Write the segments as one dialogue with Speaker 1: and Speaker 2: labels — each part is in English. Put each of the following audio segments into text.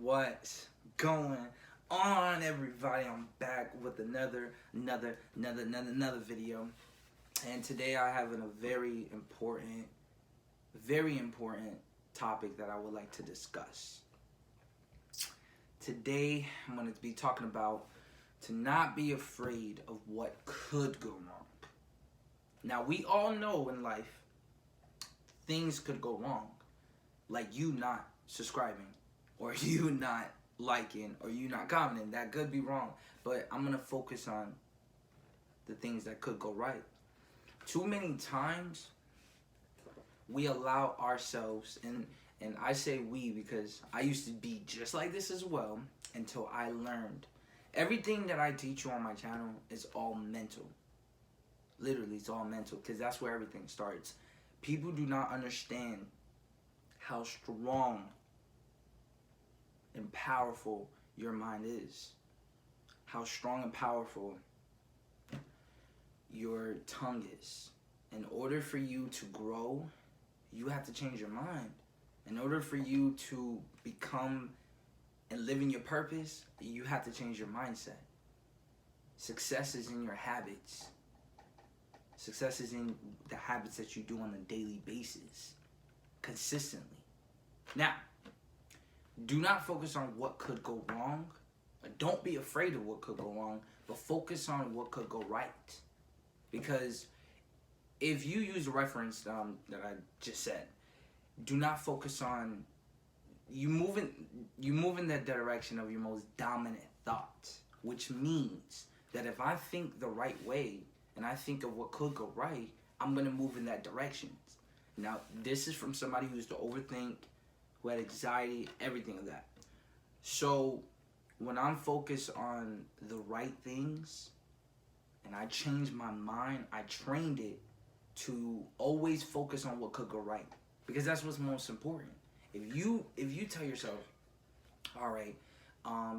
Speaker 1: What's going on, everybody? I'm back with another video, and today I have a very important topic that I would like to discuss. Today I'm going to be talking about to not be afraid of what could go wrong. Now, we all know in life things could go wrong, like you not subscribing, or you not liking, or you not commenting. That could be wrong, but I'm gonna focus on the things that could go right. Too many times we allow ourselves, and I say we because I used to be just like this as well, until I learned everything that I teach you on my channel is all mental. Literally, it's all mental, because that's where everything starts. People do not understand how strong and powerful your mind is, how strong and powerful your tongue is. In order for you to grow, you have to change your mind. In order for you to become and live in your purpose, you have to change your mindset. Success is in your habits. Success is in the habits that you do on a daily basis, consistently. Now, do not focus on what could go wrong. Don't be afraid of what could go wrong, but focus on what could go right. Because if you use the reference that I just said, do not focus on you move in that direction of your most dominant thoughts, which means that if I think the right way and I think of what could go right, I'm gonna move in that direction. Now, this is from somebody who used to overthink, who had anxiety, everything of that. So when I'm focused on the right things and I changed my mind, I trained it to always focus on what could go right, because that's what's most important. If you tell yourself, all right,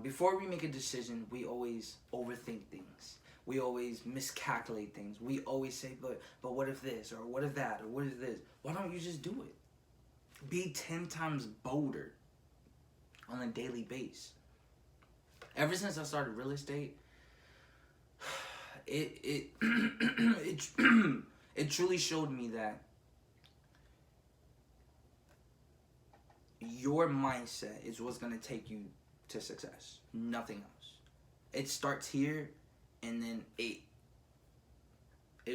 Speaker 1: before we make a decision, we always overthink things. We always miscalculate things. We always say, but what if this, or what if that, or what if this? Why don't you just do it? Be 10 times bolder on a daily basis. Ever since I started real estate, it truly showed me that your mindset is what's gonna take you to success. Nothing else. It starts here, and then it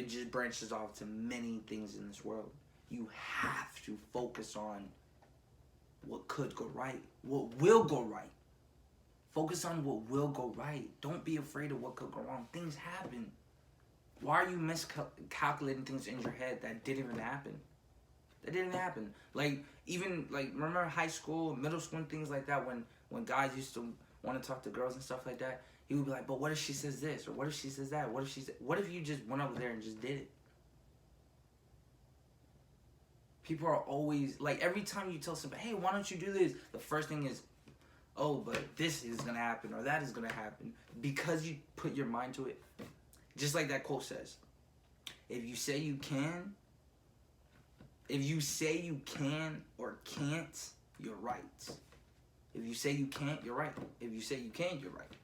Speaker 1: just branches off to many things in this world. You have to focus on what could go right, what will go right. Focus on what will go right. Don't be afraid of what could go wrong. Things happen. Why are you miscalculating things in your head that didn't even happen? That didn't happen. Like, even, like, remember high school, middle school, and things like that, when guys used to want to talk to girls and stuff like that, he would be like, but what if she says this, or what if she says that, what if you just went over there and just did it? People are always, like, every time you tell somebody, hey, why don't you do this? The first thing is, oh, but this is going to happen, or that is going to happen. Because you put your mind to it. Just like that quote says, if you say you can or can't, you're right. If you say you can't, you're right. If you say you can, you're right.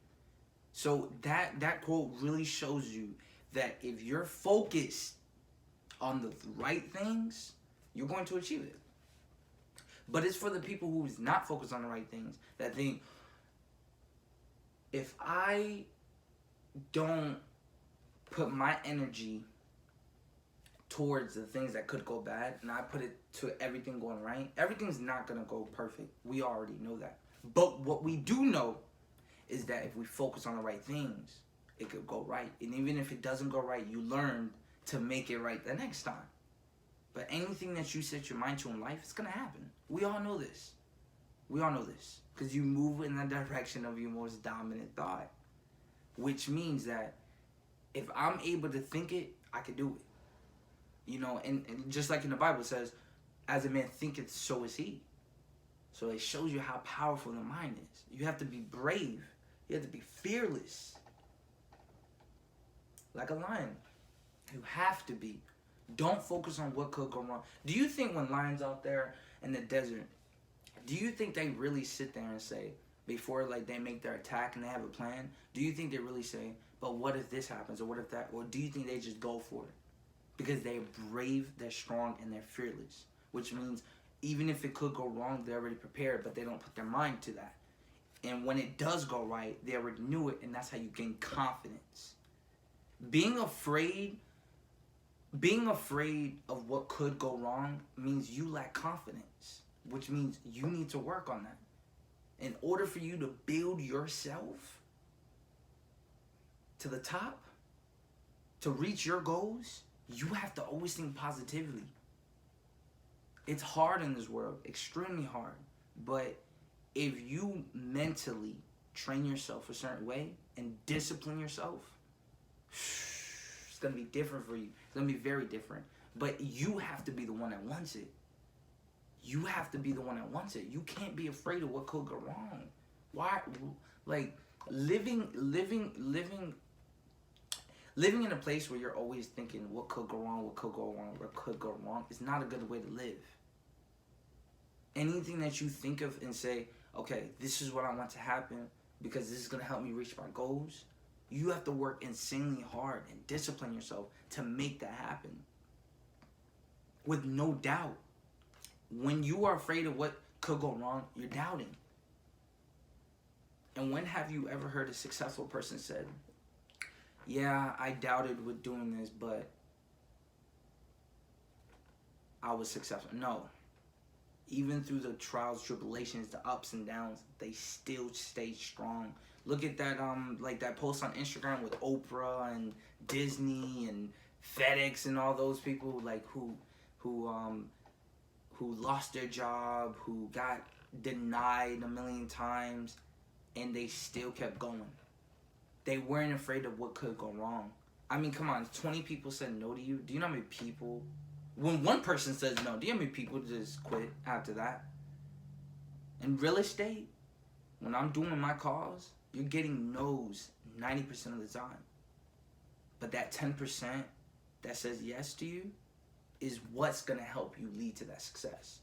Speaker 1: So that quote really shows you that if you're focused on the right things, you're going to achieve it. But it's for the people who's not focused on the right things, that think, if I don't put my energy towards the things that could go bad, and I put it to everything going right, everything's not going to go perfect. We already know that. But what we do know is that if we focus on the right things, it could go right. And even if it doesn't go right, you learn to make it right the next time. But anything that you set your mind to in life, it's going to happen. We all know this. We all know this. Because you move in the direction of your most dominant thought. Which means that if I'm able to think it, I can do it. You know, and just like in the Bible, it says, as a man thinketh, so is he. So it shows you how powerful the mind is. You have to be brave. You have to be fearless. Like a lion. You have to be. Don't focus on what could go wrong. Do you think when lions out there in the desert, do you think they really sit there and say, before like they make their attack and they have a plan, do you think they really say, but what if this happens or what if that, or do you think they just go for it? Because they're brave, they're strong, and they're fearless, which means even if it could go wrong, they're already prepared, but they don't put their mind to that. And when it does go right, they already knew it, and that's how you gain confidence. Being afraid of what could go wrong means you lack confidence, which means you need to work on that. In order for you to build yourself to the top, to reach your goals, you have to always think positively. It's hard in this world, extremely hard. But if you mentally train yourself a certain way and discipline yourself, it's going to be different for you. It's going to be very different. But you have to be the one that wants it. You have to be the one that wants it. You can't be afraid of what could go wrong. Why? Like, living in a place where you're always thinking what could go wrong, what could go wrong, what could go wrong is not a good way to live. Anything that you think of and say, okay, this is what I want to happen because this is going to help me reach my goals, you have to work insanely hard and discipline yourself to make that happen. With no doubt. When you are afraid of what could go wrong, you're doubting. And when have you ever heard a successful person said, yeah, I doubted with doing this, but I was successful? No. Even through the trials, tribulations, the ups and downs, they still stay strong. Look at that like that post on Instagram with Oprah and Disney and FedEx and all those people like who lost their job, who got denied a million times, and they still kept going. They weren't afraid of what could go wrong. I mean, come on, 20 people said no to you. Do you know how many people, when one person says no, do you know how many people just quit after that? In real estate, when I'm doing my calls, you're getting no's 90% of the time. But that 10% that says yes to you is what's going to help you lead to that success.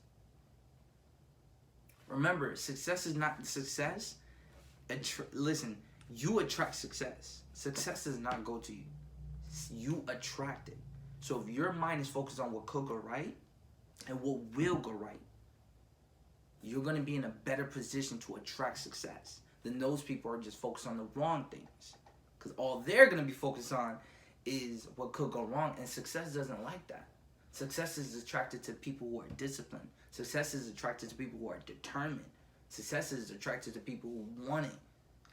Speaker 1: Remember, success is not success. Listen, you attract success. Success does not go to you. You attract it. So if your mind is focused on what could go right and what will go right, you're going to be in a better position to attract success than those people who are just focused on the wrong things. Because all they're going to be focused on is what could go wrong, and success doesn't like that. Success is attracted to people who are disciplined. Success is attracted to people who are determined. Success is attracted to people who want it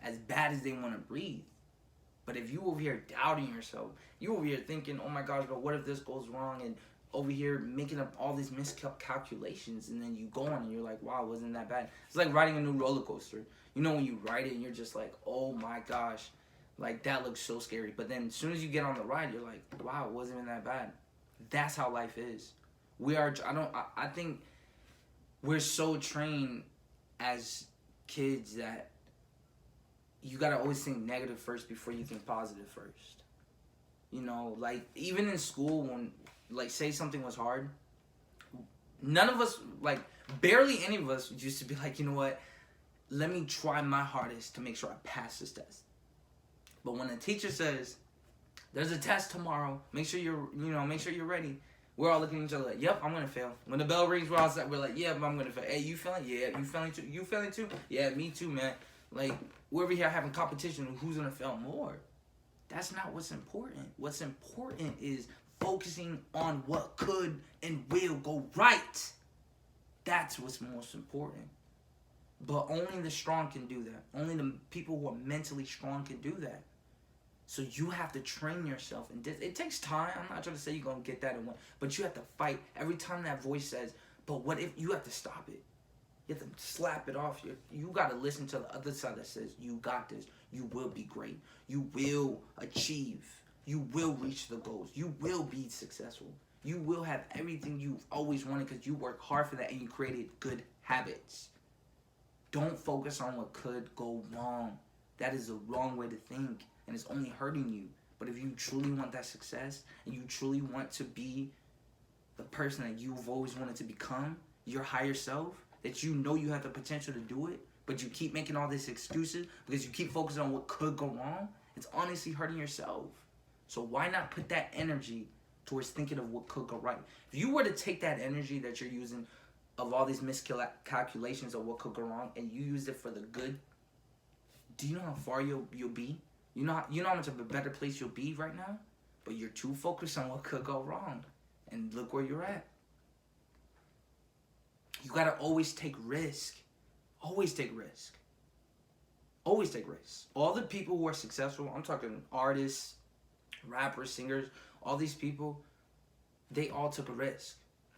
Speaker 1: as bad as they want to breathe. But if you over here doubting yourself, you over here thinking, oh my gosh, but what if this goes wrong? And over here making up all these miscalculations, and then you go on and you're like, wow, wasn't that bad? It's like riding a new roller coaster. You know, when you ride it and you're just like, oh my gosh, like that looks so scary. But then as soon as you get on the ride, you're like, wow, it wasn't even that bad. That's how life is. I think we're so trained as kids that you gotta always think negative first before you think positive first. You know, like even in school when, like, say something was hard, none of us, like barely any of us used to be like, you know what, let me try my hardest to make sure I pass this test. But when a teacher says, there's a test tomorrow, make sure you're ready, we're all looking at each other like, yep, I'm gonna fail. When the bell rings, we're like, yeah, I'm gonna fail. Hey, you failing? Yeah, you failing too? You failing too? Yeah, me too, man. Like, we're over here having competition of who's gonna fail more. That's not what's important. What's important is focusing on what could and will go right. That's what's most important. But only the strong can do that. Only the people who are mentally strong can do that. So you have to train yourself, and it takes time. I'm not trying to say you're gonna get that in one, but you have to fight. Every time that voice says, but what if, you have to stop it. You have to slap it off. You got to listen to the other side that says, you got this. You will be great. You will achieve. You will reach the goals. You will be successful. You will have everything you've always wanted because you work hard for that and you created good habits. Don't focus on what could go wrong. That is the wrong way to think, and it's only hurting you. But if you truly want that success and you truly want to be the person that you've always wanted to become, your higher self, that you know you have the potential to do it, but you keep making all these excuses because you keep focusing on what could go wrong, it's honestly hurting yourself. So why not put that energy towards thinking of what could go right? If you were to take that energy that you're using of all these miscalculations of what could go wrong and you use it for the good, do you know how far you'll be? You know how much of a better place you'll be right now? But you're too focused on what could go wrong. And look where you're at. You gotta always take risk. Always take risk. Always take risks. All the people who are successful, I'm talking artists, rappers, singers, all these people, they all took a risk.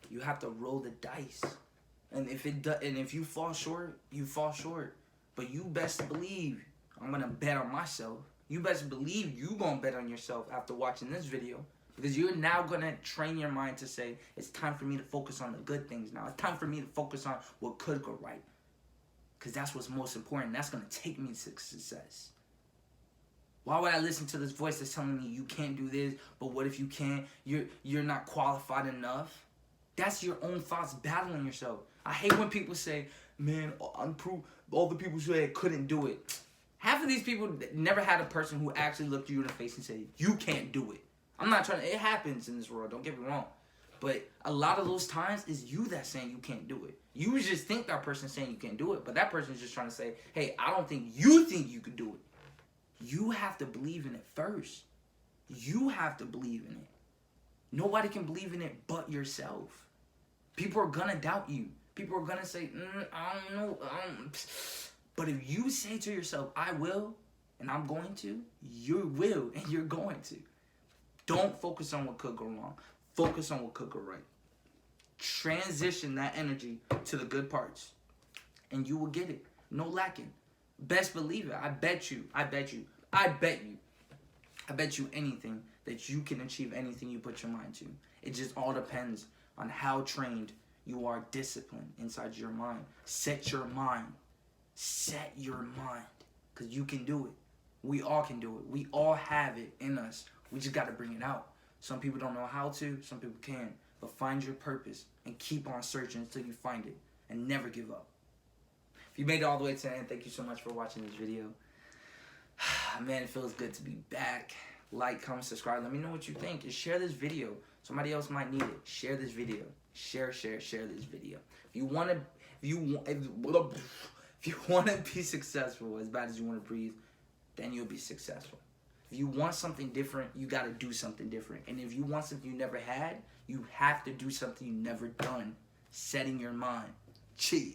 Speaker 1: You have to roll the dice. And if you fall short, you fall short. But you best believe I'm gonna bet on myself. You best believe you gonna bet on yourself after watching this video. Because you're now gonna train your mind to say, it's time for me to focus on the good things now. It's time for me to focus on what could go right. Because that's what's most important. That's gonna take me to success. Why would I listen to this voice that's telling me you can't do this, but what if you can? You're not qualified enough. That's your own thoughts battling yourself. I hate when people say, man, all the people say I couldn't do it. Half of these people never had a person who actually looked you in the face and said, you can't do it. I'm not trying to, it happens in this world, don't get me wrong. But a lot of those times is you that's saying you can't do it. You just think that person's saying you can't do it, but that person's just trying to say, hey, I don't think you think you can do it. You have to believe in it first. You have to believe in it. Nobody can believe in it but yourself. People are gonna doubt you. People are gonna say, I don't know. But if you say to yourself, I will, and I'm going to, you will, and you're going to. Don't focus on what could go wrong. Focus on what could go right. Transition that energy to the good parts, and you will get it. No lacking. Best believe it. I bet you anything that you can achieve anything you put your mind to. It just all depends on how trained you are, disciplined inside your mind. Set your mind. Set your mind. Because you can do it. We all can do it. We all have it in us. We just got to bring it out. Some people don't know how to. Some people can. But find your purpose and keep on searching until you find it. And never give up. If you made it all the way to the end, thank you so much for watching this video. Man, it feels good to be back. Like, comment, subscribe. Let me know what you think. And share this video. Somebody else might need it. Share this video. Share this video. If you want to be successful as bad as you want to breathe, then you'll be successful. If you want something different, you got to do something different. And if you want something you never had, you have to do something you never done. Setting your mind. Cheese.